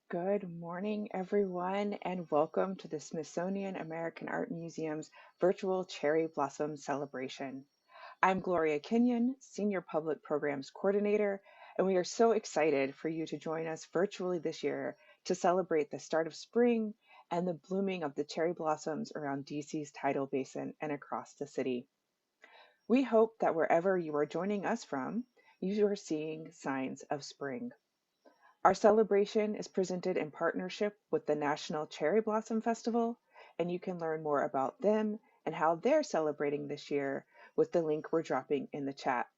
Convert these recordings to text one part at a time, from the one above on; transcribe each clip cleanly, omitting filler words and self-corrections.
Good morning, everyone, and welcome to the Smithsonian American Art Museum's virtual Cherry Blossom Celebration. I'm Gloria Kenyon, Senior Public Programs Coordinator, and we are so excited for you to join us virtually this year to celebrate the start of spring and the blooming of the cherry blossoms around DC's tidal basin and across the city. We hope that wherever you are joining us from, you are seeing signs of spring. Our celebration is presented in partnership with the National Cherry Blossom Festival, and you can learn more about them and how they're celebrating this year with the link we're dropping in the chat.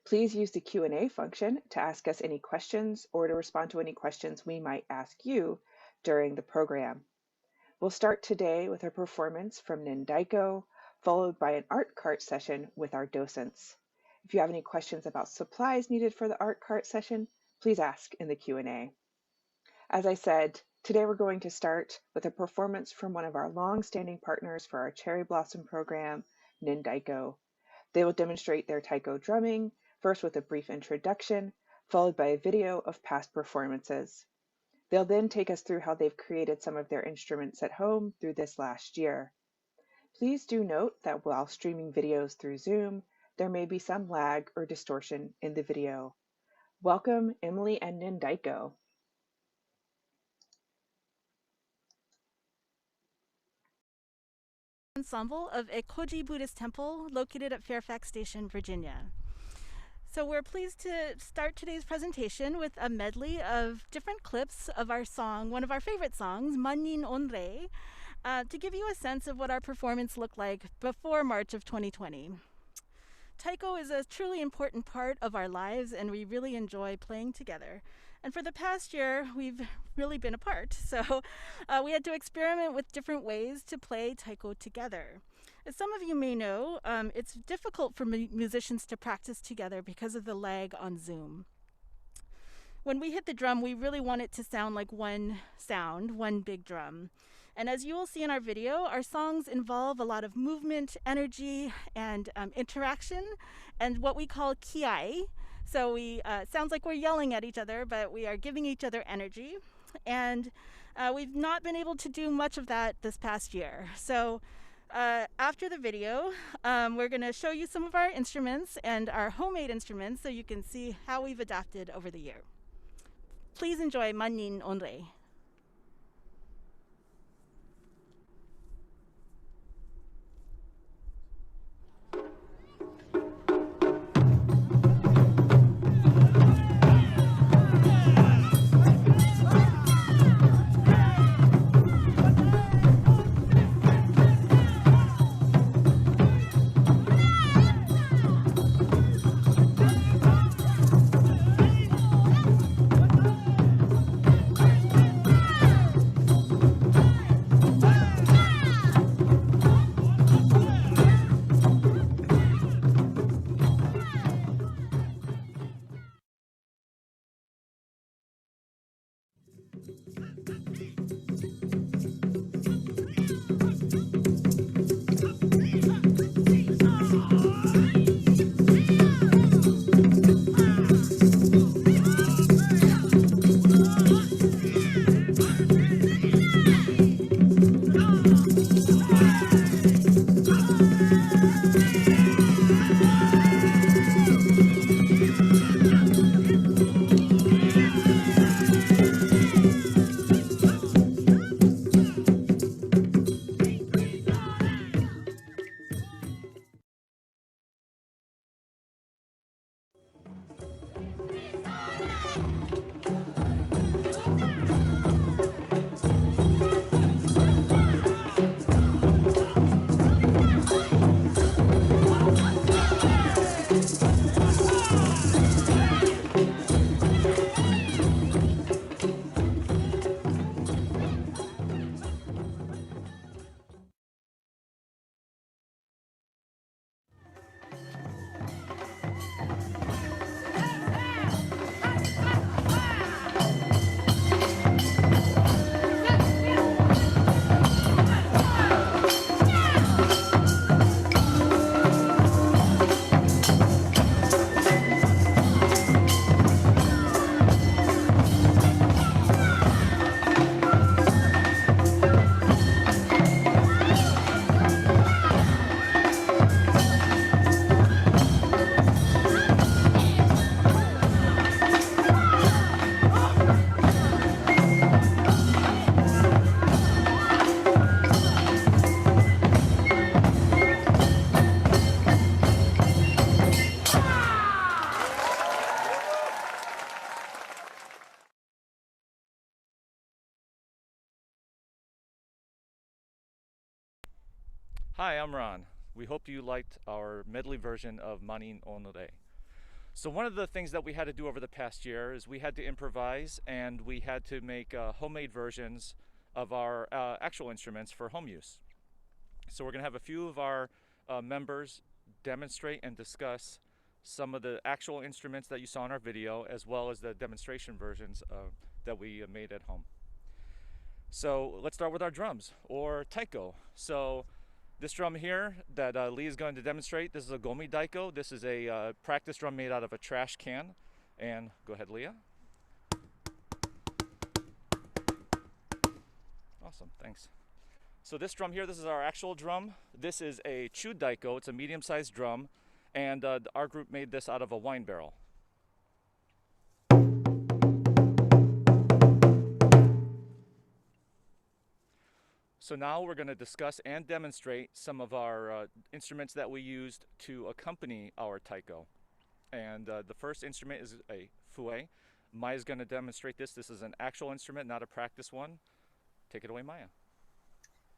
Please use the Q&A function to ask us any questions or to respond to any questions we might ask you during the program. We'll start today with a performance from Nen Daiko, followed by an art cart session with our docents. If you have any questions about supplies needed for the art cart session, please ask in the Q&A. As I said, today we're going to start with a performance from one of our long-standing partners for our Cherry Blossom program, Nen Daiko. They will demonstrate their taiko drumming, first with a brief introduction, followed by a video of past performances. They'll then take us through how they've created some of their instruments at home through this last year. Please do note that while streaming videos through Zoom, there may be some lag or distortion in the video. Welcome, Emily and Nen Daiko. Ensemble of Ekoji Buddhist Temple located at Fairfax Station, Virginia. So we're pleased to start today's presentation with a medley of different clips of our song, one of our favorite songs, Mannin Onrei, to give you a sense of what our performance looked like before March of 2020. Taiko is a truly important part of our lives, and we really enjoy playing together. And for the past year, we've really been apart, so we had to experiment with different ways to play taiko together. As some of you may know, it's difficult for musicians to practice together because of the lag on Zoom. When we hit the drum, we really want it to sound like one sound, one big drum. And as you will see in our video, our songs involve a lot of movement, energy, and interaction, and what we call kiai. So we sounds like we're yelling at each other, but we are giving each other energy. And we've not been able to do much of that this past year. So after the video, we're going to show you some of our instruments and our homemade instruments so you can see how we've adapted over the year. Please enjoy Mannin Onrei. Hi, I'm Ron. We hope you liked our medley version of Manin Onore. So one of the things that we had to do over the past year is we had to improvise and we had to make homemade versions of our actual instruments for home use. So we're going to have a few of our members demonstrate and discuss some of the actual instruments that you saw in our video, as well as the demonstration versions that we made at home. So let's start with our drums, or taiko. So this drum here that Lee is going to demonstrate, this is a Nen Daiko. This is a practice drum made out of a trash can. And go ahead, Leah. Awesome, thanks. So this drum here, this is our actual drum. This is a Chu Daiko. It's a medium-sized drum, and our group made this out of a wine barrel. So now we're going to discuss and demonstrate some of our instruments that we used to accompany our taiko. And the first instrument is a fue. Maya's going to demonstrate this. This is an actual instrument, not a practice one. Take it away, Maya.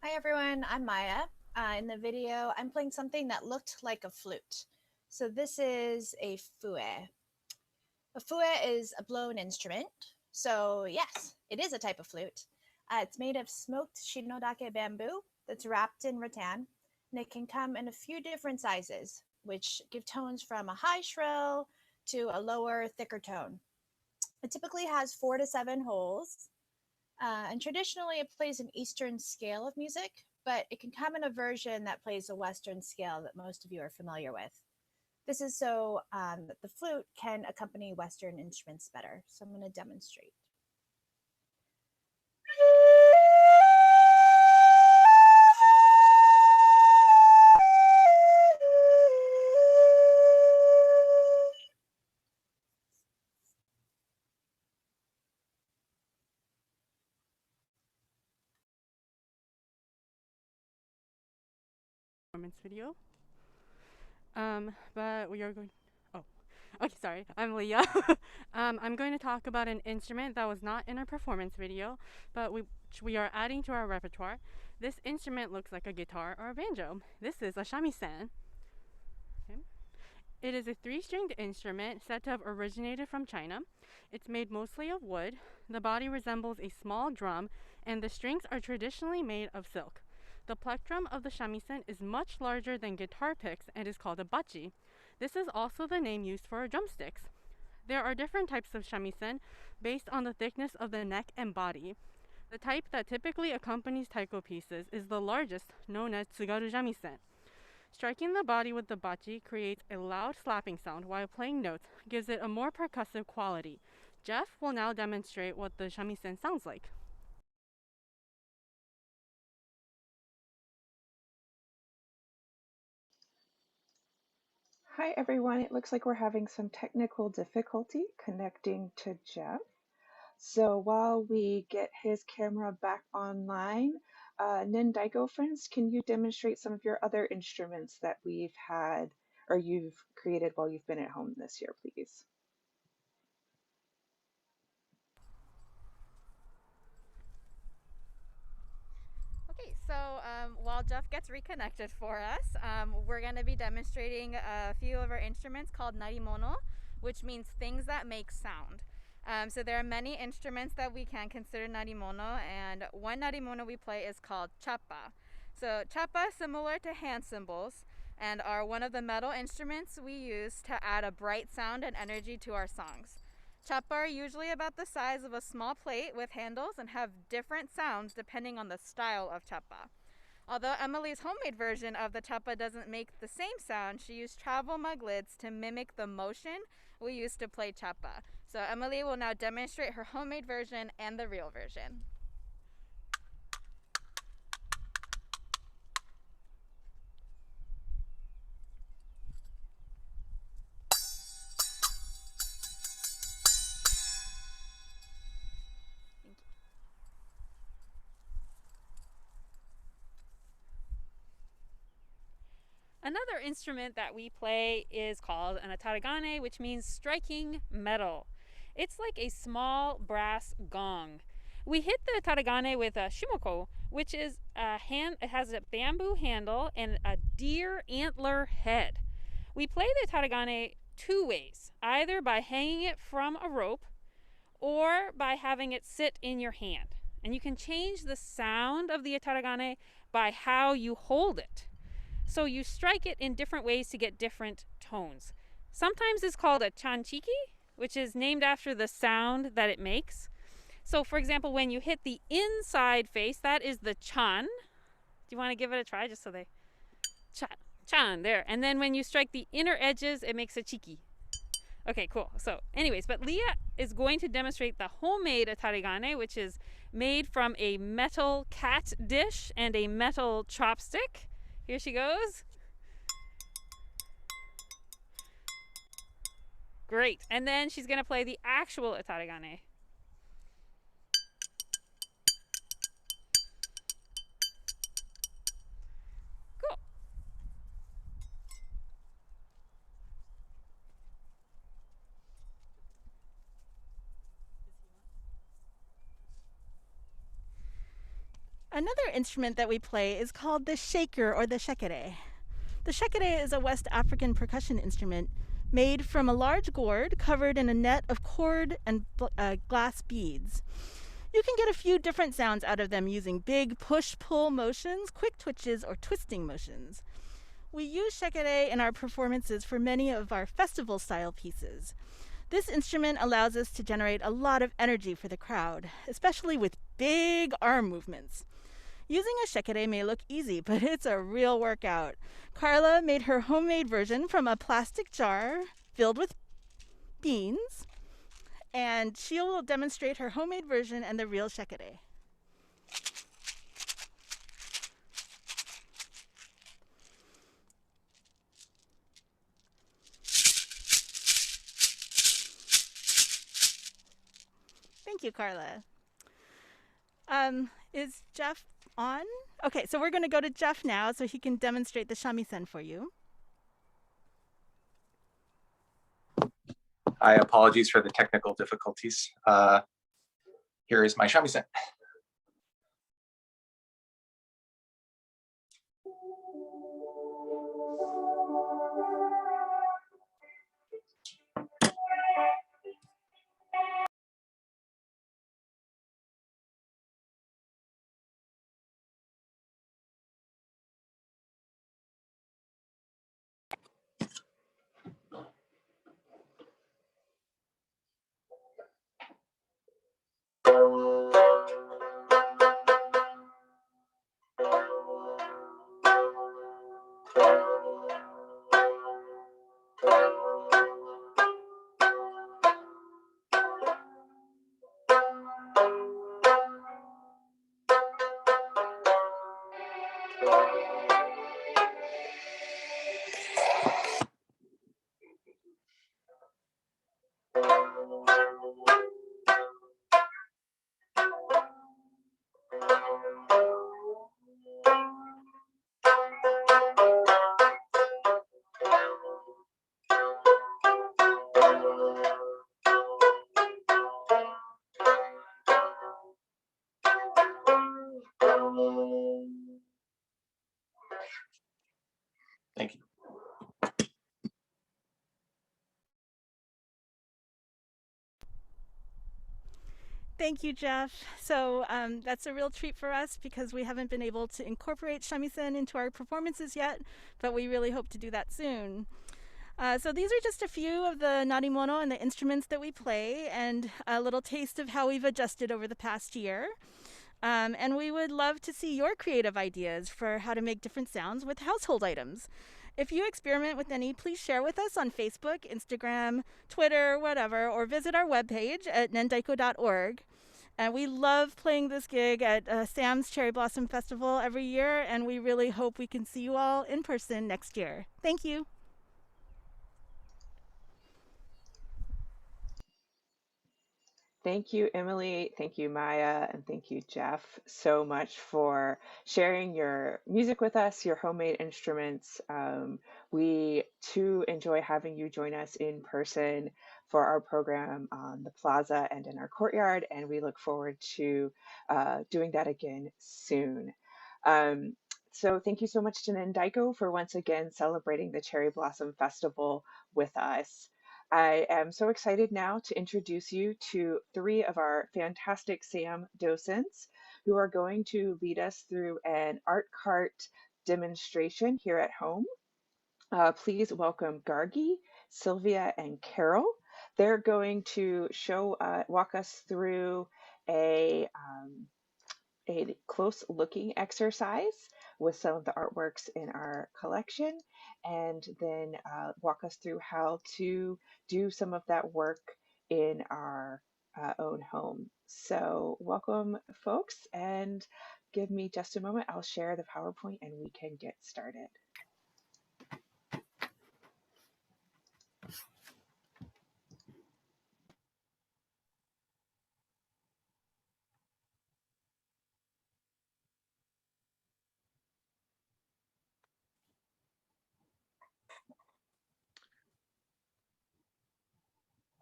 Hi everyone, I'm Maya. In the video, I'm playing something that looked like a flute. So this is a fue. A fue is a blown instrument. So yes, it is a type of flute. It's made of smoked shinodake bamboo that's wrapped in rattan, and it can come in a few different sizes, which give tones from a high shrill to a lower, thicker tone. It typically has 4 to 7 holes, and traditionally it plays an Eastern scale of music, but it can come in a version that plays a Western scale that most of you are familiar with. This is so that the flute can accompany Western instruments better. So I'm going to demonstrate. Performance video. But we are going. Oh, okay. Sorry, I'm Leah. I'm going to talk about an instrument that was not in our performance video, but which we are adding to our repertoire. This instrument looks like a guitar or a banjo. This is a shamisen. Okay. It is a 3-stringed instrument said to have originated from China. It's made mostly of wood. The body resembles a small drum, and the strings are traditionally made of silk. The plectrum of the shamisen is much larger than guitar picks and is called a bachi. This is also the name used for drumsticks. There are different types of shamisen based on the thickness of the neck and body. The type that typically accompanies taiko pieces is the largest, known as tsugaru shamisen. Striking the body with the bachi creates a loud slapping sound while playing notes, gives it a more percussive quality. Jeff will now demonstrate what the shamisen sounds like. Hi everyone, it looks like we're having some technical difficulty connecting to Jeff. So while we get his camera back online, Nen Daiko friends, can you demonstrate some of your other instruments that we've had or you've created while you've been at home this year, please? Okay, so while Jeff gets reconnected for us, we're going to be demonstrating a few of our instruments called narimono, which means things that make sound. So there are many instruments that we can consider narimono, and one narimono we play is called chappa. So chappa is similar to hand cymbals and are one of the metal instruments we use to add a bright sound and energy to our songs. Chappa are usually about the size of a small plate with handles and have different sounds depending on the style of chappa. Although Emily's homemade version of the chappa doesn't make the same sound, she used travel mug lids to mimic the motion we used to play chappa. So Emily will now demonstrate her homemade version and the real version. Another instrument that we play is called an Atarigane, which means striking metal. It's like a small brass gong. We hit the Atarigane with a shumoku, which is it has a bamboo handle and a deer antler head. We play the Atarigane two ways, either by hanging it from a rope or by having it sit in your hand. And you can change the sound of the Atarigane by how you hold it. So you strike it in different ways to get different tones. Sometimes it's called a chanchiki, which is named after the sound that it makes. So for example, when you hit the inside face, that is the chan. Do you want to give it a try just so they... Chan, there. And then when you strike the inner edges, it makes a chiki. Okay, cool. So anyways, but Leah is going to demonstrate the homemade Atarigane, which is made from a metal cat dish and a metal chopstick. Here she goes. Great. And then she's going to play the actual Atarigane. Cool. Another instrument that we play is called the shaker or the shekere. The shekere is a West African percussion instrument made from a large gourd covered in a net of cord and glass beads. You can get a few different sounds out of them using big push-pull motions, quick twitches, or twisting motions. We use shekere in our performances for many of our festival-style pieces. This instrument allows us to generate a lot of energy for the crowd, especially with big arm movements. Using a shekere may look easy, but it's a real workout. Carla made her homemade version from a plastic jar filled with beans, and she will demonstrate her homemade version and the real shekere. Thank you, Carla. Is Jeff on? Okay, so we're going to go to Jeff now so he can demonstrate the shamisen for you. Hi, apologies for the technical difficulties. Here is my shamisen. Thank you. Thank you, Jeff. So that's a real treat for us because we haven't been able to incorporate shamisen into our performances yet, but we really hope to do that soon. So these are just a few of the narimono and the instruments that we play, and a little taste of how we've adjusted over the past year. And we would love to see your creative ideas for how to make different sounds with household items. If you experiment with any, please share with us on Facebook, Instagram, Twitter, whatever, or visit our webpage at nendaiko.org. And we love playing this gig at SAAM's Cherry Blossom Festival every year, and we really hope we can see you all in person next year. Thank you. Thank you, Emily. Thank you, Maya. And thank you, Jeff, so much for sharing your music with us, your homemade instruments. We too enjoy having you join us in person for our program on the plaza and in our courtyard. And we look forward to doing that again soon. Um, so thank you so much to Nen Daiko for once again celebrating the Cherry Blossom Festival with us. I am so excited now to introduce you to three of our fantastic SAAM docents who are going to lead us through an art cart demonstration here at home. Please welcome Gargi, Sylvia, and Carol. They're going to walk us through a a close looking exercise with some of the artworks in our collection, and then walk us through how to do some of that work in our own home. So welcome, folks, and give me just a moment. I'll share the PowerPoint and we can get started.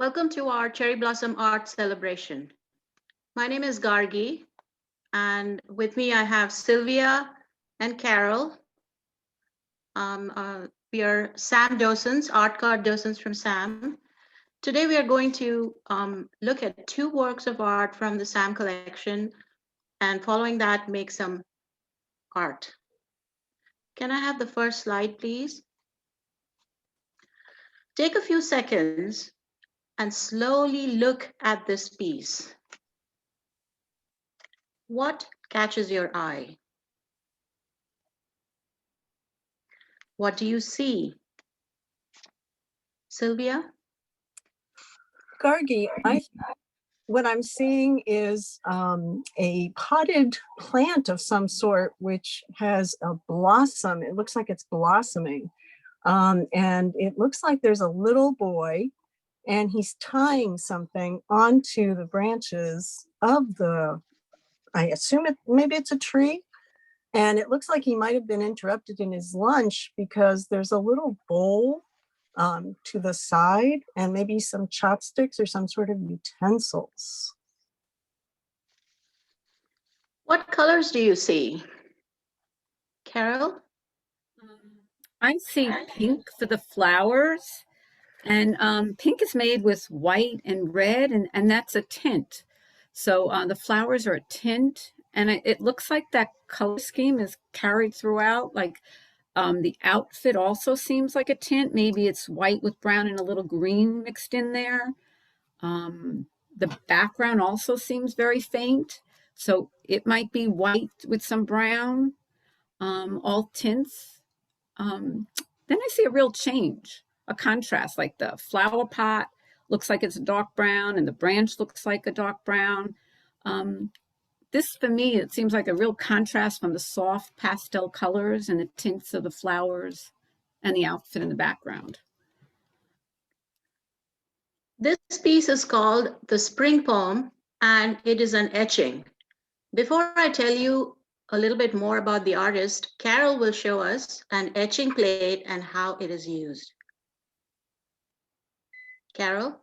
Welcome to our Cherry Blossom Art Celebration. My name is Gargi, and with me I have Sylvia and Carol. We are SAAM docents, art card docents from SAAM. Today we are going to look at two works of art from the SAAM collection, and following that make some art. Can I have the first slide, please? Take a few seconds and slowly look at this piece. What catches your eye? What do you see? Sylvia? Gargi, what I'm seeing is a potted plant of some sort, which has a blossom. It looks like it's blossoming. And it looks like there's a little boy and he's tying something onto the branches of I assume maybe it's a tree. And it looks like he might have been interrupted in his lunch because there's a little bowl to the side and maybe some chopsticks or some sort of utensils. What colors do you see? Carol? I see pink for the flowers, and pink is made with white and red, and that's a tint. So the flowers are a tint, and it looks like that color scheme is carried throughout. Like the outfit also seems like a tint. Maybe it's white with brown and a little green mixed in there. The background also seems very faint, so it might be white with some brown, all tints. Then I see a real change, a contrast, like the flower pot looks like it's a dark brown and the branch looks like a dark brown. This, for me, it seems like a real contrast from the soft pastel colors and the tints of the flowers and the outfit in the background. This piece is called The Spring Poem, and it is an etching. Before I tell you a little bit more about the artist, Carol will show us an etching plate and how it is used. Carol?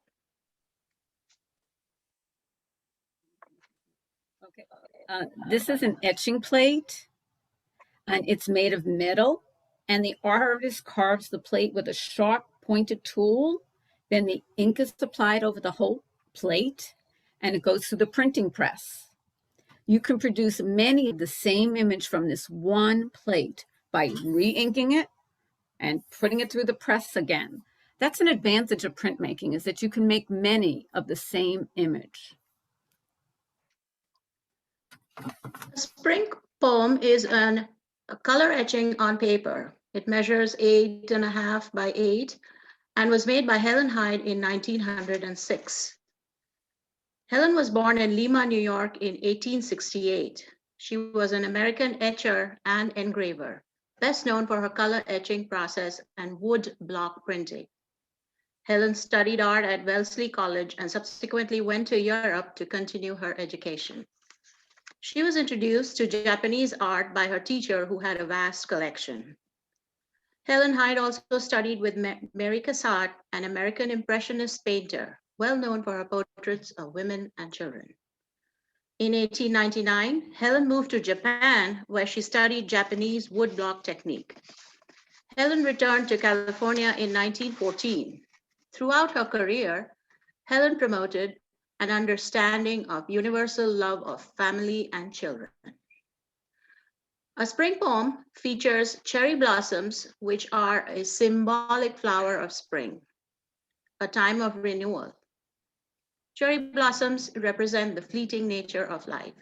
Okay. This is an etching plate, and it's made of metal, and the artist carves the plate with a sharp pointed tool. Then the ink is applied over the whole plate, and it goes through the printing press. You can produce many of the same image from this one plate by re-inking it and putting it through the press again. That's an advantage of printmaking, is that you can make many of the same image. The Spring Poem is a color etching on paper. It measures 8.5 by 8 and was made by Helen Hyde in 1906. Helen was born in Lima, New York in 1868. She was an American etcher and engraver, best known for her color etching process and wood block printing. Helen studied art at Wellesley College and subsequently went to Europe to continue her education. She was introduced to Japanese art by her teacher, who had a vast collection. Helen Hyde also studied with Mary Cassatt, an American Impressionist painter, well known for her portraits of women and children. In 1899, Helen moved to Japan, where she studied Japanese woodblock technique. Helen returned to California in 1914. Throughout her career, Helen promoted an understanding of universal love of family and children. A spring poem features cherry blossoms, which are a symbolic flower of spring, a time of renewal. Cherry blossoms represent the fleeting nature of life.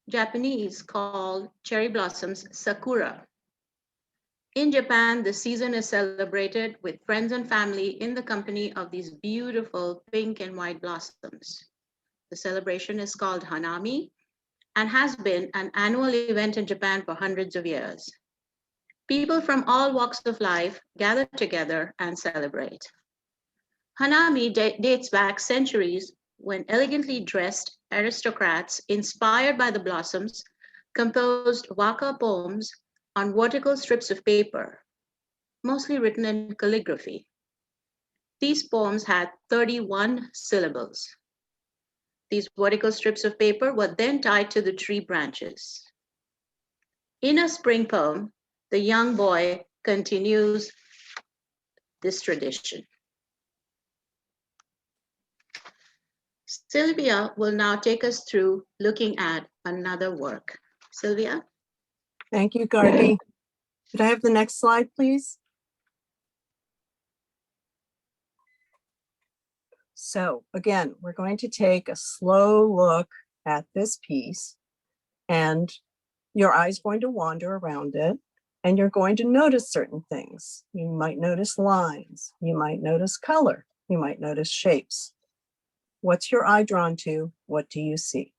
Japanese call cherry blossoms sakura. In Japan, the season is celebrated with friends and family in the company of these beautiful pink and white blossoms. The celebration is called Hanami and has been an annual event in Japan for hundreds of years. People from all walks of life gather together and celebrate. Hanami dates back centuries when elegantly dressed aristocrats, inspired by the blossoms, composed waka poems on vertical strips of paper, mostly written in calligraphy. These poems had 31 syllables. These vertical strips of paper were then tied to the tree branches. In a spring poem, the young boy continues this tradition. Sylvia will now take us through looking at another work. Sylvia? Thank you, Gargi. Could I have the next slide, please? So again, we're going to take a slow look at this piece, and your eye's going to wander around it, and you're going to notice certain things. You might notice lines, you might notice color, you might notice shapes. What's your eye drawn to? What do you see?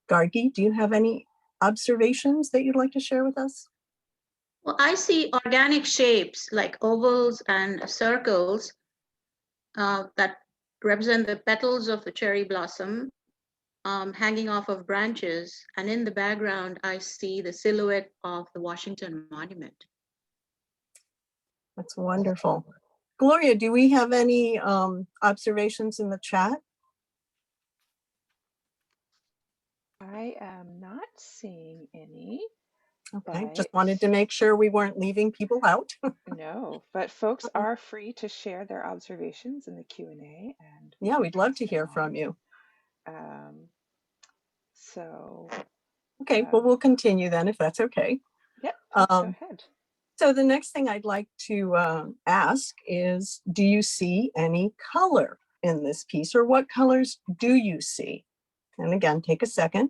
Gargi, do you have any observations that you'd like to share with us? Well, I see organic shapes like ovals and circles that represent the petals of a cherry blossom hanging off of branches. And in the background, I see the silhouette of the Washington Monument. That's wonderful. Gloria, do we have any observations in the chat? I am not seeing any. Okay, But just wanted to make sure we weren't leaving people out. no, but folks are free to share their observations in the Q&A. And yeah, we'd love to hear from you. Okay, well, we'll continue then if that's okay. Yep, go ahead. So the next thing I'd like to ask is, do you see any color in this piece, or what colors do you see? And again, take a second.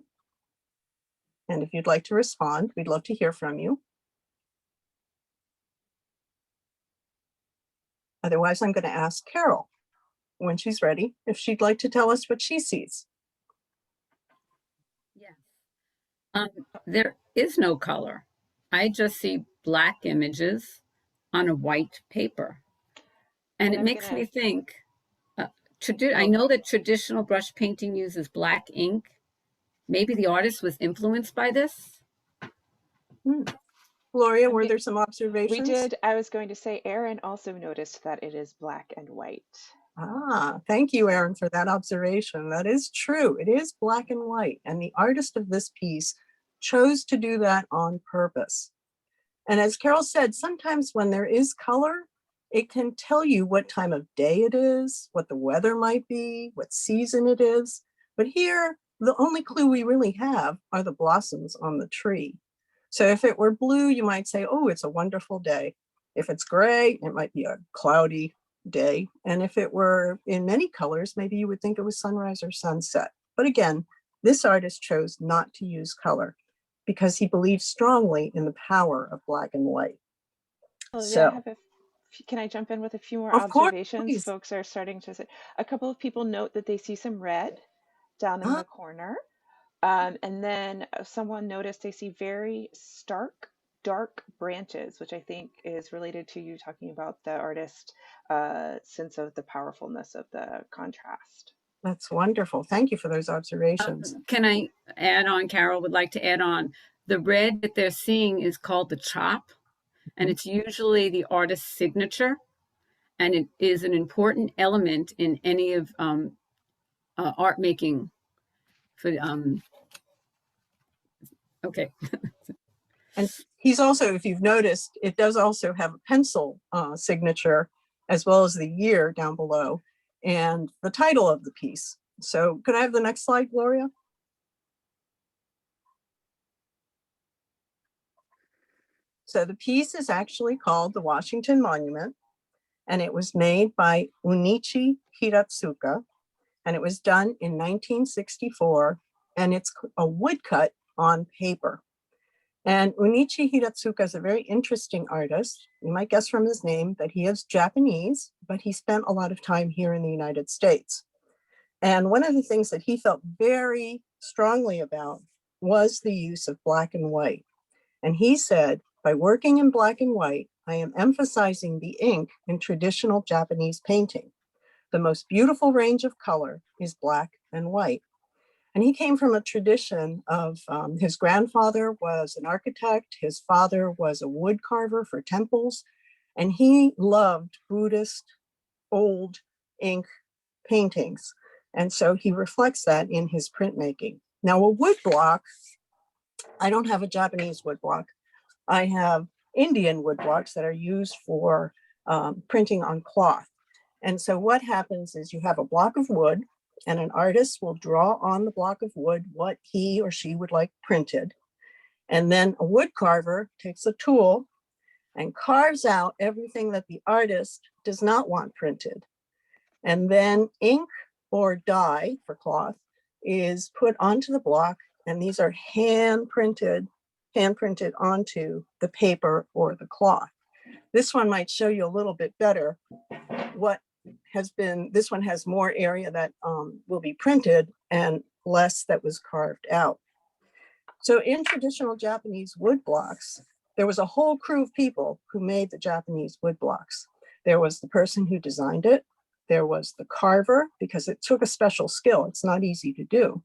And if you'd like to respond, we'd love to hear from you. Otherwise, I'm going to ask Carol, when she's ready, if she'd like to tell us what she sees. Yes. There is no color. I just see black images on a white paper. And it makes me think, I know that traditional brush painting uses black ink. Maybe the artist was influenced by this. Gloria, were there some observations? We did. I was going to say, Erin also noticed that it is black and white. Ah, thank you, Erin, for that observation. That is true. It is black and white. And the artist of this piece chose to do that on purpose. And as Carol said, sometimes when there is color, it can tell you what time of day it is, what the weather might be, what season it is. But here, the only clue we really have are the blossoms on the tree. So if it were blue, you might say, oh, it's a wonderful day. If it's gray, it might be a cloudy day. And if it were in many colors, maybe you would think it was sunrise or sunset. But again, this artist chose not to use color because he believes strongly in the power of black and white. So, can I jump in with a few more observations? Course, folks are starting to say, a couple of people note that they see some red down in the corner. And then someone noticed they see very stark dark branches, which I think is related to you talking about the artist sense of the powerfulness of the contrast. That's wonderful. Thank you for those observations. Can I add on, Carol would like to add on, the red that they're seeing is called the chop, and it's usually the artist's signature, and it is an important element in any of art making. For okay. And he's also, if you've noticed, it does also have a pencil signature, as well as the year down below and the title of the piece. So could I have the next slide, Gloria? So the piece is actually called the Washington Monument, and it was made by Unichi Hiratsuka, and it was done in 1964, and it's a woodcut on paper. And Unichi Hiratsuka is a very interesting artist. You might guess from his name that he is Japanese, but he spent a lot of time here in the United States. And one of the things that he felt very strongly about was the use of black and white. And he said, by working in black and white, I am emphasizing the ink in traditional Japanese painting. The most beautiful range of color is black and white. And he came from a tradition of his grandfather was an architect, his father was a wood carver for temples, and he loved Buddhist old ink paintings. And so he reflects that in his printmaking. Now, a wood block, I don't have a Japanese wood block. I have Indian wood blocks that are used for printing on cloth. And so what happens is you have a block of wood, and an artist will draw on the block of wood what he or she would like printed. And then a wood carver takes a tool and carves out everything that the artist does not want printed. And then ink or dye for cloth is put onto the block, and these are hand printed onto the paper or the cloth. This one might show you a little bit better what has been, this one has more area that will be printed and less that was carved out. So in traditional Japanese wood blocks, there was a whole crew of people who made the Japanese wood blocks. There was the person who designed it. There was the carver, because it took a special skill. It's not easy to do.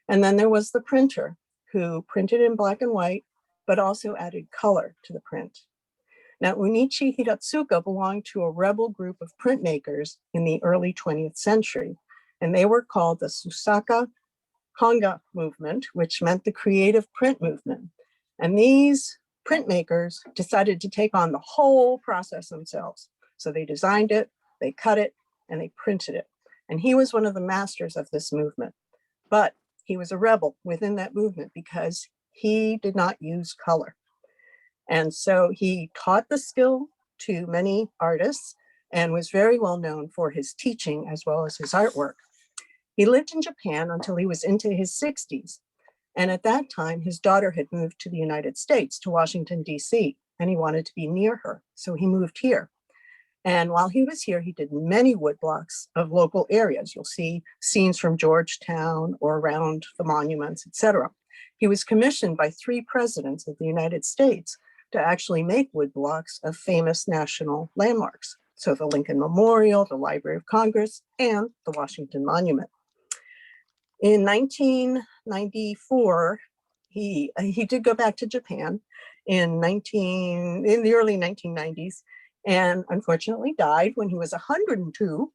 And then there was the printer who printed in black and white, but also added color to the print. Now, Unichi Hiratsuka belonged to a rebel group of printmakers in the early 20th century, and they were called the Susaka Hanga movement, which meant the creative print movement. And these printmakers decided to take on the whole process themselves. So they designed it, they cut it, and they printed it. And he was one of the masters of this movement. But he was a rebel within that movement because he did not use color. And so he taught the skill to many artists and was very well known for his teaching as well as his artwork. He lived in Japan until he was into his 60s. And at that time, his daughter had moved to the United States, to Washington, D.C., and he wanted to be near her. So he moved here. And while he was here, he did many woodblocks of local areas. You'll see scenes from Georgetown or around the monuments, etc. He was commissioned by 3 presidents of the United States to actually make woodblocks of famous national landmarks. So the Lincoln Memorial, the Library of Congress, and the Washington Monument. In 1994, he did go back to Japan in the early 1990s, and unfortunately died when he was 102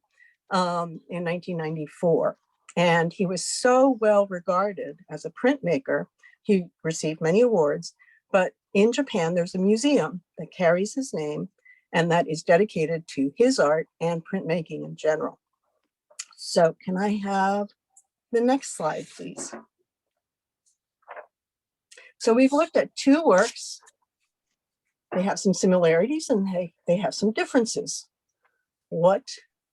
in 1994. And he was so well regarded as a printmaker. He received many awards, but in Japan, there's a museum that carries his name, and that is dedicated to his art and printmaking in general. So can I have the next slide, please? So we've looked at 2 works. They have some similarities and they have some differences. What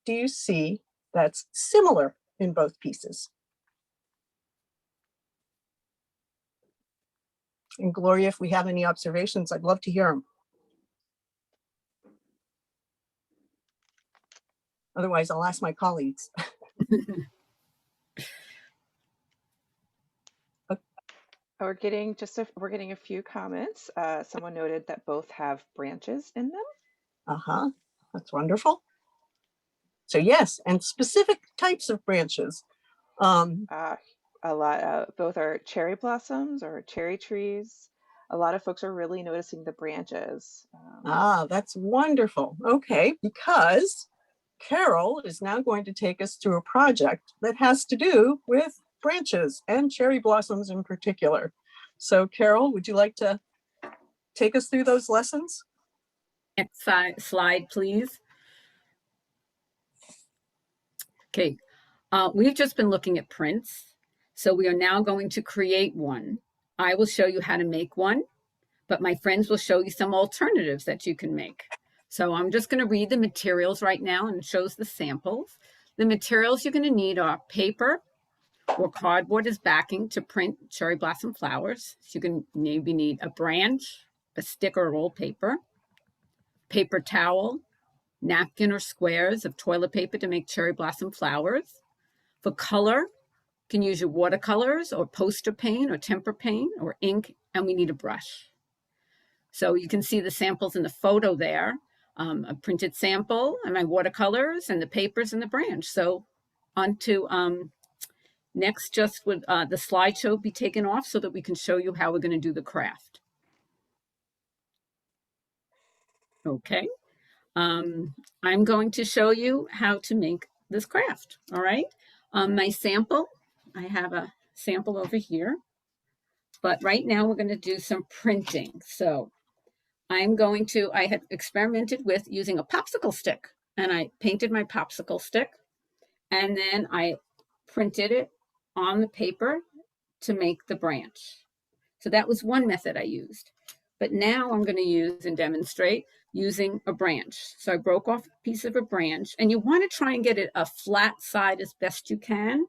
do you see that's similar in both pieces? And Gloria, if we have any observations, I'd love to hear them. Otherwise, I'll ask my colleagues. We're getting a few comments. Someone noted that both have branches in them. Uh-huh, that's wonderful. So yes, and specific types of branches. A lot, both are cherry blossoms or cherry trees. A lot of folks are really noticing the branches. That's wonderful. Okay, because Carol is now going to take us through a project that has to do with branches and cherry blossoms in particular. So Carol, would you like to take us through those lessons? Next slide, please. Okay, we've just been looking at prints. So we are now going to create one. I will show you how to make one, but my friends will show you some alternatives that you can make. So I'm just going to read the materials right now, and it shows the samples. The materials you're going to need are paper or cardboard as backing to print cherry blossom flowers. So you can maybe need a branch, a stick or rolled paper, paper towel, napkin or squares of toilet paper to make cherry blossom flowers. For color, you can use your watercolors or poster paint or temper paint or ink, and we need a brush. So you can see the samples in the photo there, a printed sample and my watercolors and the papers and the branch. So on to next, just would the slideshow be taken off so that we can show you how we're going to do the craft. Okay, I'm going to show you how to make this craft, all right? My sample, I have a sample over here, but right now we're going to do some printing. So I had experimented with using a popsicle stick, and I painted my popsicle stick, and then I printed it on the paper to make the branch. So that was one method I used. But now I'm going to use and demonstrate using a branch. So I broke off a piece of a branch, and you want to try and get it a flat side as best you can.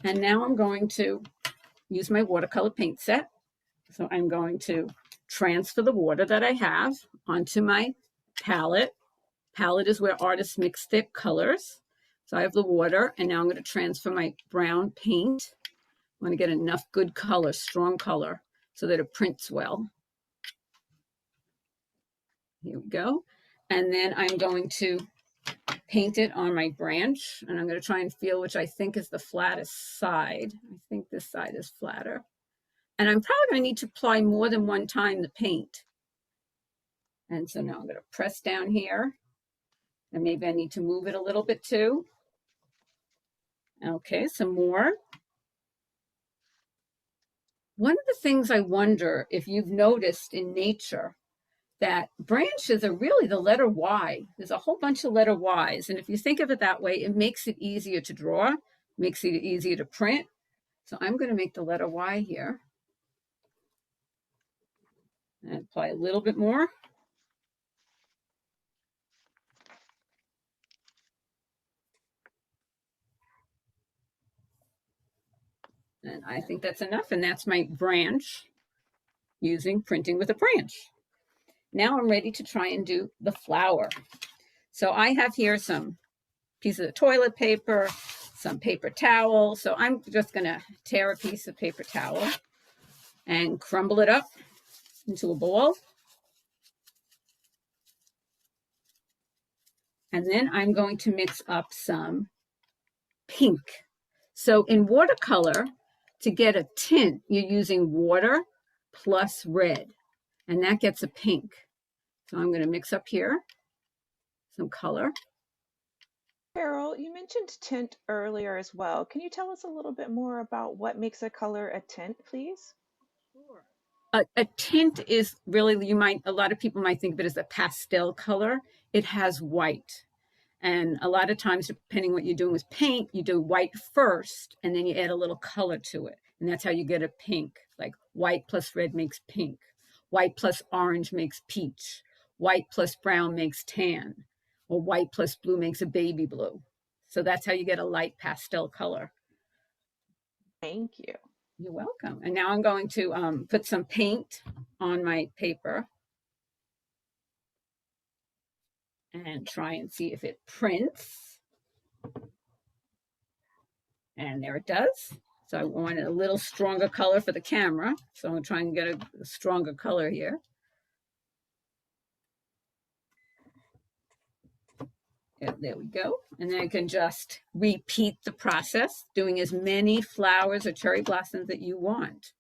And now I'm going to use my watercolor paint set. So I'm going to transfer the water that I have onto my palette. Palette is where artists mix their colors. So I have the water, and now I'm going to transfer my brown paint. I want to get enough good color, strong color, so that it prints well. Here we go. And then I'm going to paint it on my branch, and I'm going to try and feel which I think is the flattest side. I think this side is flatter. And I'm probably going to need to apply more than one time the paint. And so now I'm going to press down here, and maybe I need to move it a little bit too. Okay, some more. One of the things I wonder if you've noticed in nature, that branches are really the letter Y. There's a whole bunch of letter Ys. And if you think of it that way, it makes it easier to draw, makes it easier to print. So I'm going to make the letter Y here. And apply a little bit more. And I think that's enough. And that's my branch using printing with a branch. Now I'm ready to try and do the flower. So I have here some pieces of toilet paper, some paper towel. So I'm just going to tear a piece of paper towel and crumble it up into a ball. And then I'm going to mix up some pink. So in watercolor, to get a tint, you're using water plus red, and that gets a pink. So I'm going to mix up here some color. Carol, you mentioned tint earlier as well. Can you tell us a little bit more about what makes a color a tint, please? Sure. A tint is really, a lot of people might think of it as a pastel color. It has white. And a lot of times, depending what you're doing with paint, you do white first, and then you add a little color to it. And that's how you get a pink. Like white plus red makes pink. White plus orange makes peach. White plus brown makes tan. Or white plus blue makes a baby blue. So that's how you get a light pastel color. Thank you. You're welcome. And now I'm going to put some paint on my paper and try and see if it prints. And there it does. So I wanted a little stronger color for the camera. So I'm trying to get a stronger color here. Yeah, there we go. And then I can just repeat the process, doing as many flowers or cherry blossoms that you want.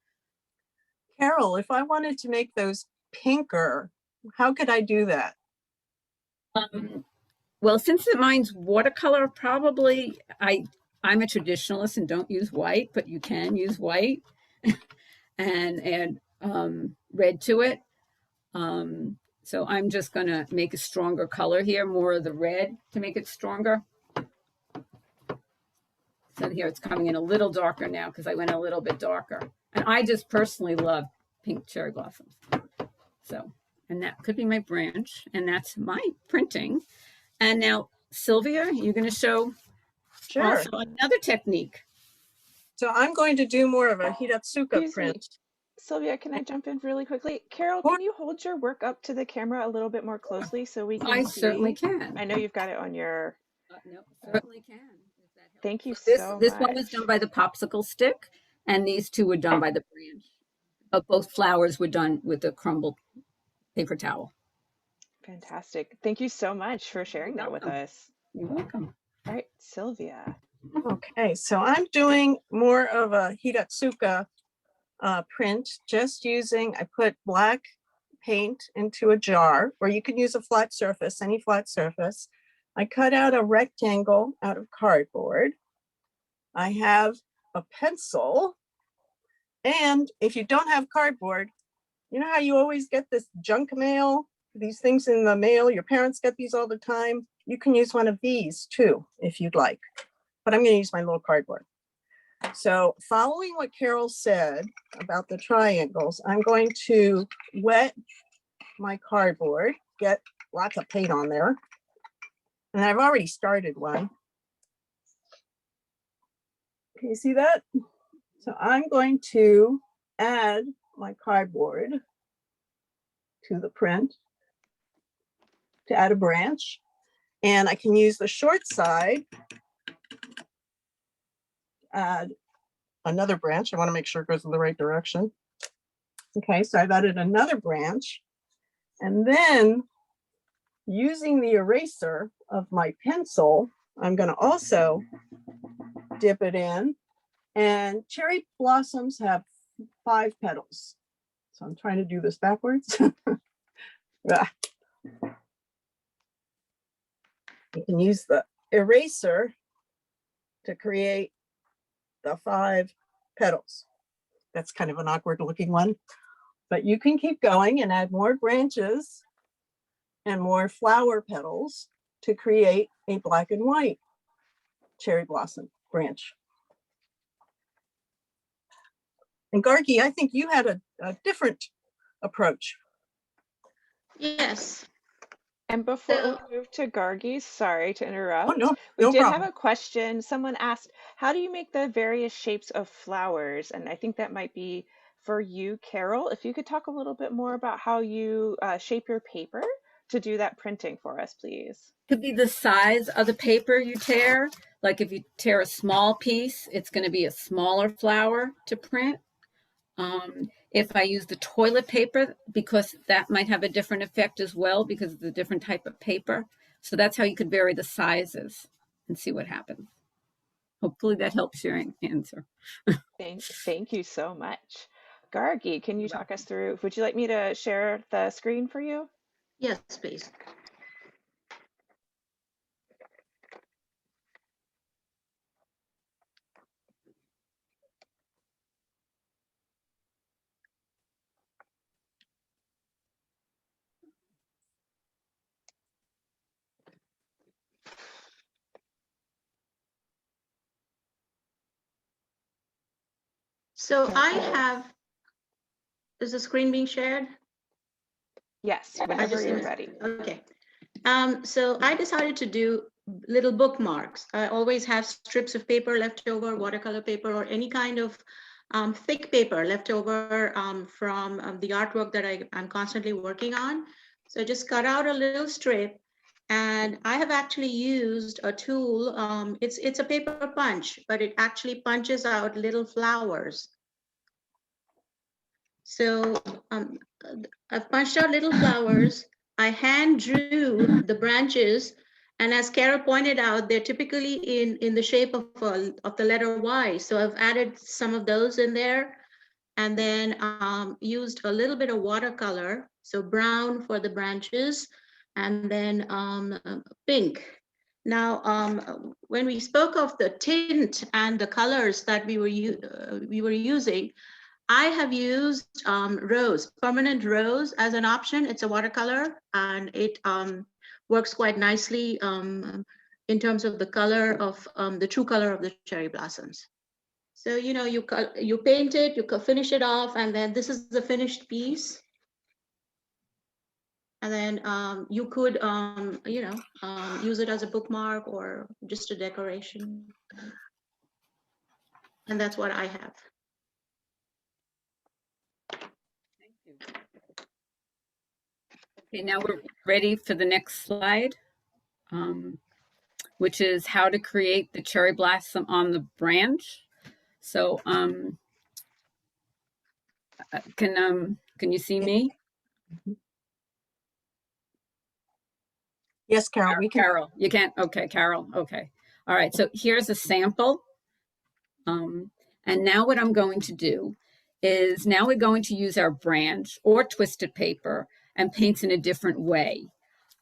Carol, if I wanted to make those pinker, how could I do that? Well, since mine's watercolor, probably I'm a traditionalist and don't use white, but you can use white and add red to it. So I'm just going to make a stronger color here, more of the red to make it stronger. So here it's coming in a little darker now because I went a little bit darker. And I just personally love pink cherry blossoms. So, and that could be my branch, and that's my printing. And now, Sylvia, you're going to show also another technique. So I'm going to do more of a Hiratsuka print. Sylvia, can I jump in really quickly? Carol, can you hold your work up to the camera a little bit more closely so we can see? I certainly can. I know you've got it on your... No, certainly can. Thank you so much. This one was done by the popsicle stick, and these two were done by the branch. Both flowers were done with a crumbled paper towel. Fantastic. Thank you so much for sharing that with us. You're welcome. All right, Sylvia. Okay, so I'm doing more of a Hiratsuka print, just using, I put black paint into a jar, or you can use a flat surface, any flat surface. I cut out a rectangle out of cardboard. I have a pencil, and if you don't have cardboard, you know how you always get this junk mail, these things in the mail, your parents get these all the time. You can use one of these too, if you'd like, but I'm going to use my little cardboard. So following what Carol said about the triangles, I'm going to wet my cardboard, get lots of paint on there. And I've already started one. Can you see that? So I'm going to add my cardboard to the print to add a branch. And I can use the short side add another branch. I want to make sure it goes in the right direction. Okay, so I've added another branch. And then using the eraser of my pencil, I'm going to also dip it in. And cherry blossoms have 5 petals. So I'm trying to do this backwards. You can use the eraser to create the 5 petals. That's kind of an awkward looking one, but you can keep going and add more branches and more flower petals to create a black and white cherry blossom branch. And Gargi, I think you had a different approach. Yes. And before we move to Gargi, sorry to interrupt. Oh, no we problem. have a question. Someone asked, how do you make the various shapes of flowers? And I think that might be for you, Carol. If you could talk a little bit more about how you shape your paper to do that printing for us, please. Could be the size of the paper you tear. Like if you tear a small piece, it's going to be a smaller flower to print. If I use the toilet paper, because that might have a different effect as well because of the different type of paper. So that's how you could vary the sizes and see what happens. Hopefully that helps your answer. Thank you so much. Gargi, can you talk us through, would you like me to share the screen for you? Yes, please. So I have, is the screen being shared? Yes, whenever you're ready. Okay. So I decided to do little bookmarks. I always have strips of paper left over, watercolor paper, or any kind of thick paper left over from the artwork that I'm constantly working on. So I just cut out a little strip And I have actually used a tool. It's a paper punch, but it actually punches out little flowers. So I've punched out little flowers. I hand drew the branches, and as Carol pointed out, they're typically in the shape of the letter Y. So I've added some of those in there, and then used a little bit of watercolor, so brown for the branches, and then pink. Now, when we spoke of the tint and the colors that we were using, I have used rose, permanent rose as an option. It's a watercolor, and it works quite nicely in terms of the color of the true color of the cherry blossoms. So, you know, you paint it, you finish it off, and then this is the finished piece. And then you could, you know, use it as a bookmark or just a decoration. And that's what I have. Thank you. Okay, now we're ready for the next slide, which is how to create the cherry blossom on the branch. So can you see me? Yes, Carol, we can. Carol, you can't? Okay, Carol, okay. All right, so here's a sample. And now what I'm going to do is now we're going to use our branch or twisted paper and paint in a different way.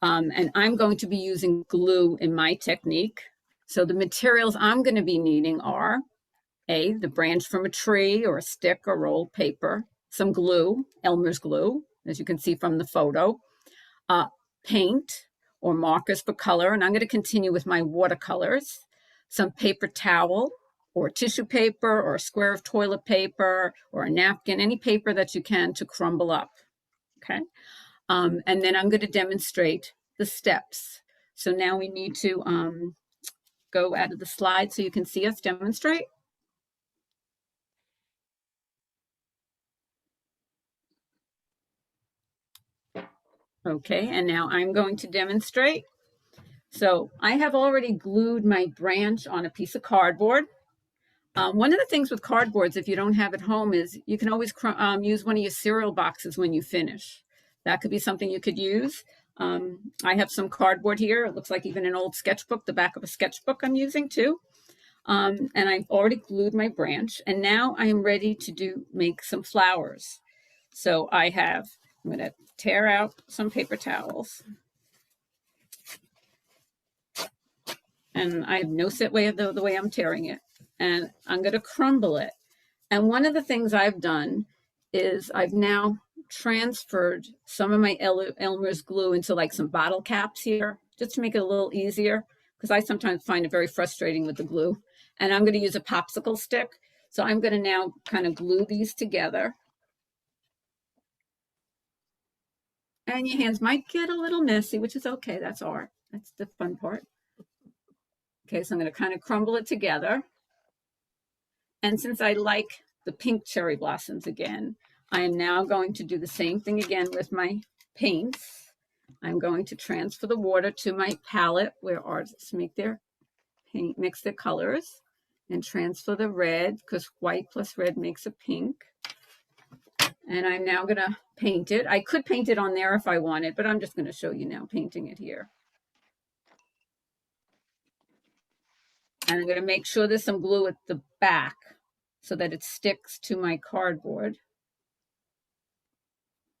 And I'm going to be using glue in my technique. So the materials I'm going to be needing are the branch from a tree or a stick or rolled paper, some glue, Elmer's glue, as you can see from the photo, paint or markers for color, and I'm going to continue with my watercolors, some paper towel or tissue paper or a square of toilet paper or a napkin, any paper that you can to crumble up, okay? And then I'm going to demonstrate the steps. So now we need to go out of the slide so you can see us demonstrate. Okay, and now I'm going to demonstrate. So I have already glued my branch on a piece of cardboard. One of the things with cardboards, if you don't have at home, is you can always use one of your cereal boxes when you finish. That could be something you could use. I have some cardboard here. It looks like even an old sketchbook, the back of a sketchbook I'm using too. And I've already glued my branch. And now I am ready to make some flowers. So I'm going to tear out some paper towels. And I have no set way of the way I'm tearing it. And I'm going to crumble it. And one of the things I've done is I've now transferred some of my Elmer's glue into like some bottle caps here, just to make it a little easier, because I sometimes find it very frustrating with the glue. And I'm going to use a popsicle stick. So I'm going to now kind of glue these together. And your hands might get a little messy, which is okay. That's art. That's the fun part. Okay, so I'm going to kind of crumble it together. And since I like the pink cherry blossoms again, I am now going to do the same thing again with my paints. I'm going to transfer the water to my palette where artists make their paint, mix their colors, and transfer the red, because white plus red makes a pink. And I'm now going to paint it. I could paint it on there if I wanted, but I'm just going to show you now painting it here. And I'm going to make sure there's some glue at the back so that it sticks to my cardboard.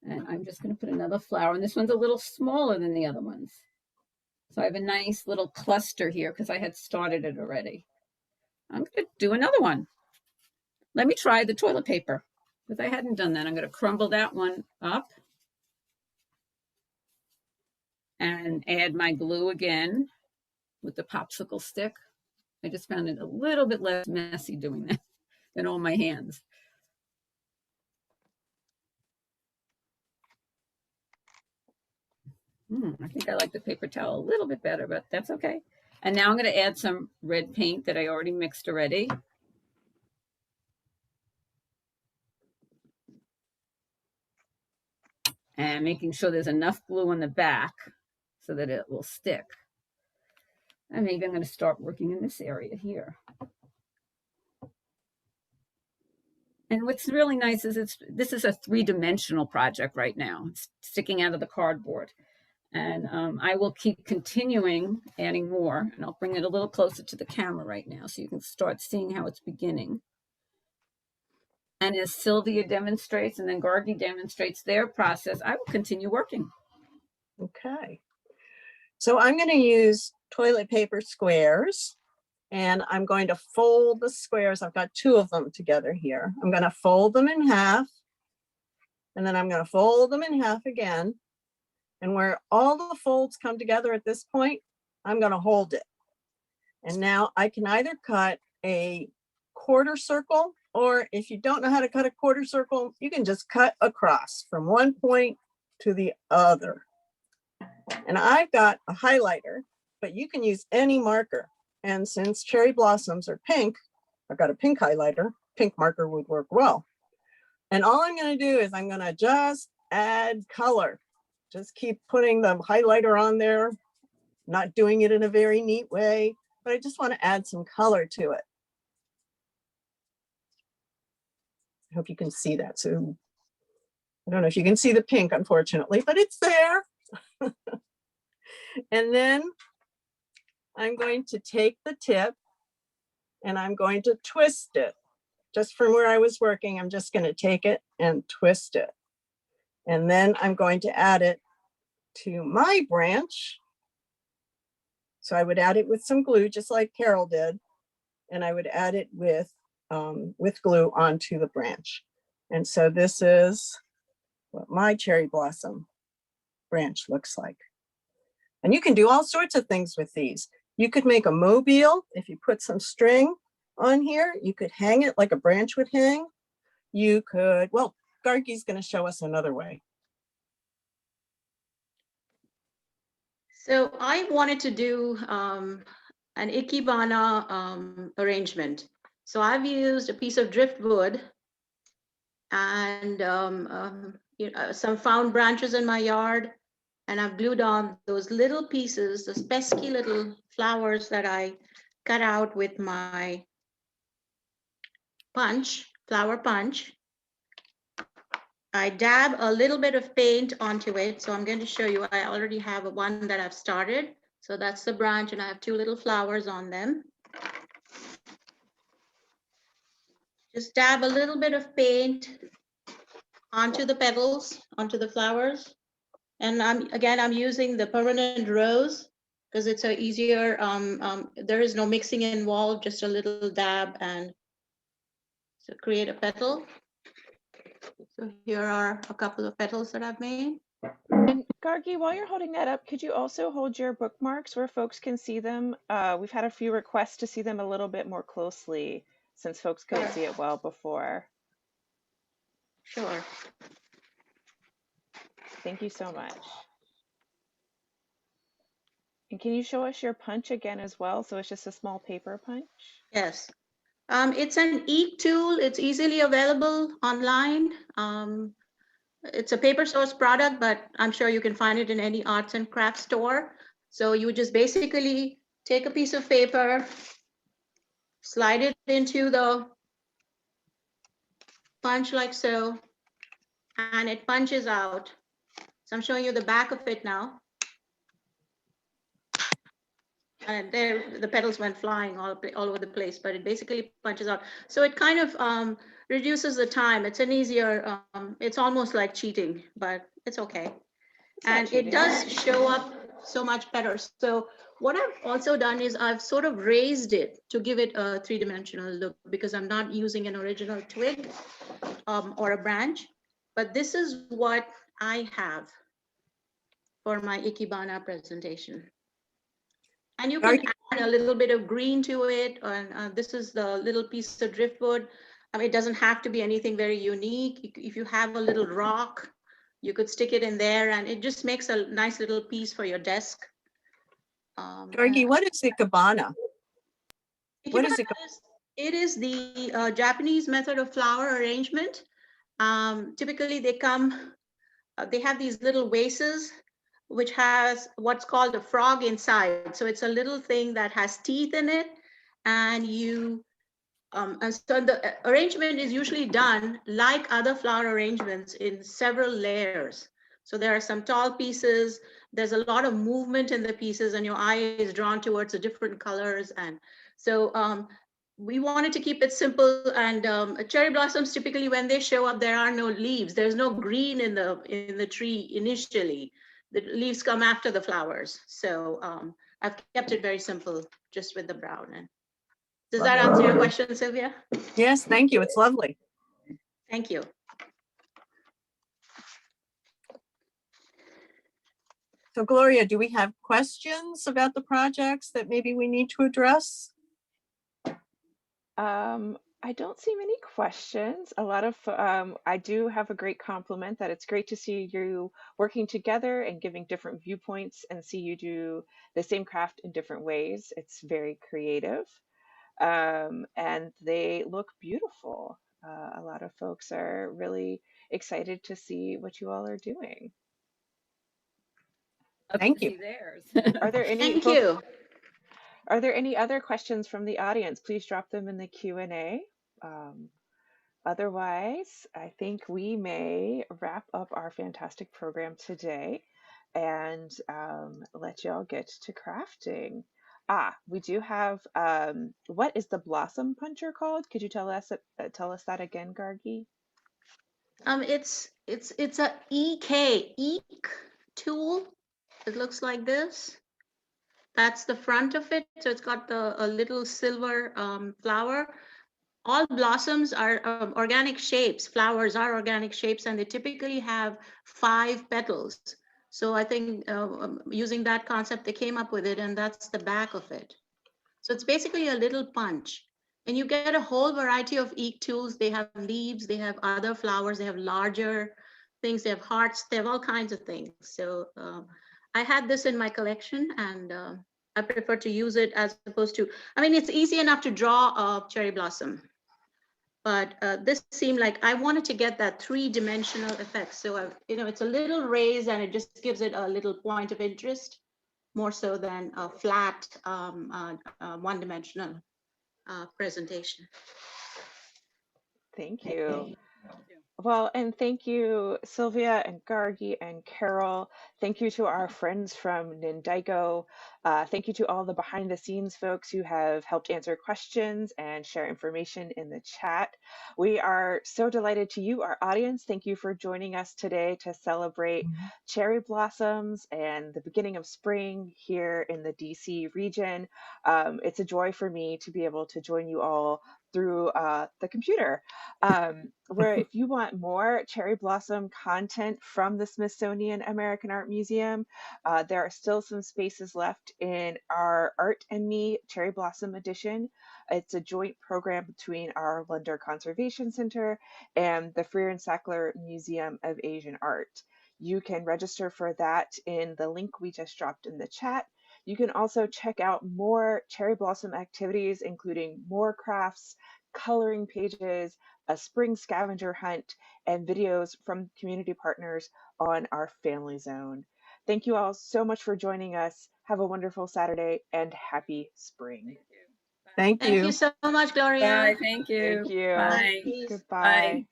And I'm just going to put another flower. And this one's a little smaller than the other ones. So I have a nice little cluster here because I had started it already. I'm going to do another one. Let me try the toilet paper because I hadn't done that. I'm going to crumble that one up and add my glue again with the popsicle stick. I just found it a little bit less messy doing that than all my hands. I think I like the paper towel a little bit better, but that's okay. And now I'm going to add some red paint that I already mixed already. And making sure there's enough glue on the back so that it will stick. And maybe I'm going to start working in this area here. And what's really nice is this is a 3-dimensional project right now. It's sticking out of the cardboard. And I will keep continuing adding more, and I'll bring it a little closer to the camera right now so you can start seeing how it's beginning. And as Sylvia demonstrates and then Gargi demonstrates their process, I will continue working. Okay. So I'm going to use toilet paper squares, and I'm going to fold the squares. I've got 2 of them together here. I'm going to fold them in half, and then I'm going to fold them in half again. And where all the folds come together at this point, I'm going to hold it. And now I can either cut a quarter circle, or if you don't know how to cut a quarter circle, you can just cut across from one point to the other. And I've got a highlighter, but you can use any marker. And since cherry blossoms are pink, I've got a pink highlighter. Pink marker would work well. And all I'm going to do is I'm going to just add color. Just keep putting the highlighter on there, not doing it in a very neat way, but I just want to add some color to it. I hope you can see that. So I don't know if you can see the pink, unfortunately, but it's there. And then I'm going to take the tip and I'm going to twist it. Just from where I was working, I'm just going to take it and twist it. And then I'm going to add it to my branch. So I would add it with some glue, just like Carol did. And I would add it with glue onto the branch. And so this is what my cherry blossom branch looks like. And you can do all sorts of things with these. You could make a mobile if you put some string on here. You could hang it like a branch would hang. You could, well, Gargi's going to show us another way. So I wanted to do an Ikebana arrangement. So I've used a piece of driftwood and some found branches in my yard, and I've glued on those little pieces, those pesky little flowers that I cut out with my flower punch. I dab a little bit of paint onto it. So I'm going to show you, I already have one that I've started. So that's the branch, and I have 2 little flowers on them. Just dab a little bit of paint onto the petals, onto the flowers. And I'm using the permanent rose because it's a easier, there is no mixing involved, just a little dab and so create a petal. So here are a couple of petals that I've made. And Gargi, while you're holding that up, could you also hold your bookmarks where folks can see them? We've had a few requests to see them a little bit more closely since folks couldn't see it well before. Sure. Thank you so much. And can you show us your punch again as well? So it's just a small paper punch? Yes. It's an e-tool. It's easily available online. It's a paper source product, but I'm sure you can find it in any arts and crafts store. So you would just basically take a piece of paper, slide it into the punch like so, and it punches out. So I'm showing you the back of it now. And there, the petals went flying all over the place, but it basically punches out. So it kind of reduces the time. It's an easier, it's almost like cheating, but it's okay. And it does show up so much better. So what I've also done is I've sort of raised it to give it a 3-dimensional look because I'm not using an original twig or a branch, but this is what I have for my Ikebana presentation. And you can add a little bit of green to it. And this is the little piece of driftwood. I mean, it doesn't have to be anything very unique. If you have a little rock, you could stick it in there and it just makes a nice little piece for your desk. Gargi, what is Ikebana? What is it? It is the Japanese method of flower arrangement. Typically they come, they have these little vases which has what's called a frog inside. So it's a little thing that has teeth in it, and and so the arrangement is usually done like other flower arrangements in several layers. So there are some tall pieces, there's a lot of movement in the pieces, and your eye is drawn towards the different colors. And so we wanted to keep it simple. And cherry blossoms, typically when they show up, there are no leaves. There's no green in the tree initially. The leaves come after the flowers. So I've kept it very simple, just with the brown. And does that answer your question, Sylvia? Yes, thank you. It's lovely. Thank you. So Gloria, do we have questions about the projects that maybe we need to address? I don't see many questions. A lot of, I do have a great compliment that it's great to see you working together and giving different viewpoints and see you do the same craft in different ways. It's very creative, and they look beautiful. A lot of folks are really excited to see what you all are doing. Thank you. Are there any? Thank you. Are there any other questions from the audience? Please drop them in the Q&A. Otherwise, I think we may wrap up our fantastic program today and let y'all get to crafting. We do have, what is the blossom puncher called? Could you tell us that again, Gargi? It's a eek tool. It looks like this. That's the front of it. So it's got a little silver flower. All blossoms are organic shapes. Flowers are organic shapes, and they typically have 5 petals. So I think using that concept, they came up with it, and that's the back of it. So it's basically a little punch. And you get a whole variety of eek tools. They have leaves, they have other flowers, they have larger things, they have hearts, they have all kinds of things. So I had this in my collection, and I prefer to use it as opposed to, I mean, it's easy enough to draw a cherry blossom, but this seemed like I wanted to get that 3-dimensional effect. So, it's a little raised, and it just gives it a little point of interest, more so than a flat 1-dimensional presentation. Thank you. Well, and thank you, Sylvia and Gargi and Carol. Thank you to our friends from Nen Daiko. Thank you to all the behind the scenes folks who have helped answer questions and share information in the chat. We are so delighted to you, our audience. Thank you for joining us today to celebrate cherry blossoms and the beginning of spring here in the DC region. It's a joy for me to be able to join you all through the computer. Where if you want more cherry blossom content from the Smithsonian American Art Museum, there are still some spaces left in our Art and Me Cherry Blossom Edition. It's a joint program between our Lunder Conservation Center and the Freer and Sackler Museum of Asian Art. You can register for that in the link we just dropped in the chat. You can also check out more cherry blossom activities, including more crafts, coloring pages, a spring scavenger hunt, and videos from community partners on our Family Zone. Thank you all so much for joining us. Have a wonderful Saturday and happy spring. Thank you. Thank you so much, Gloria. Bye. Thank you. Thank you. Bye. Goodbye. Bye.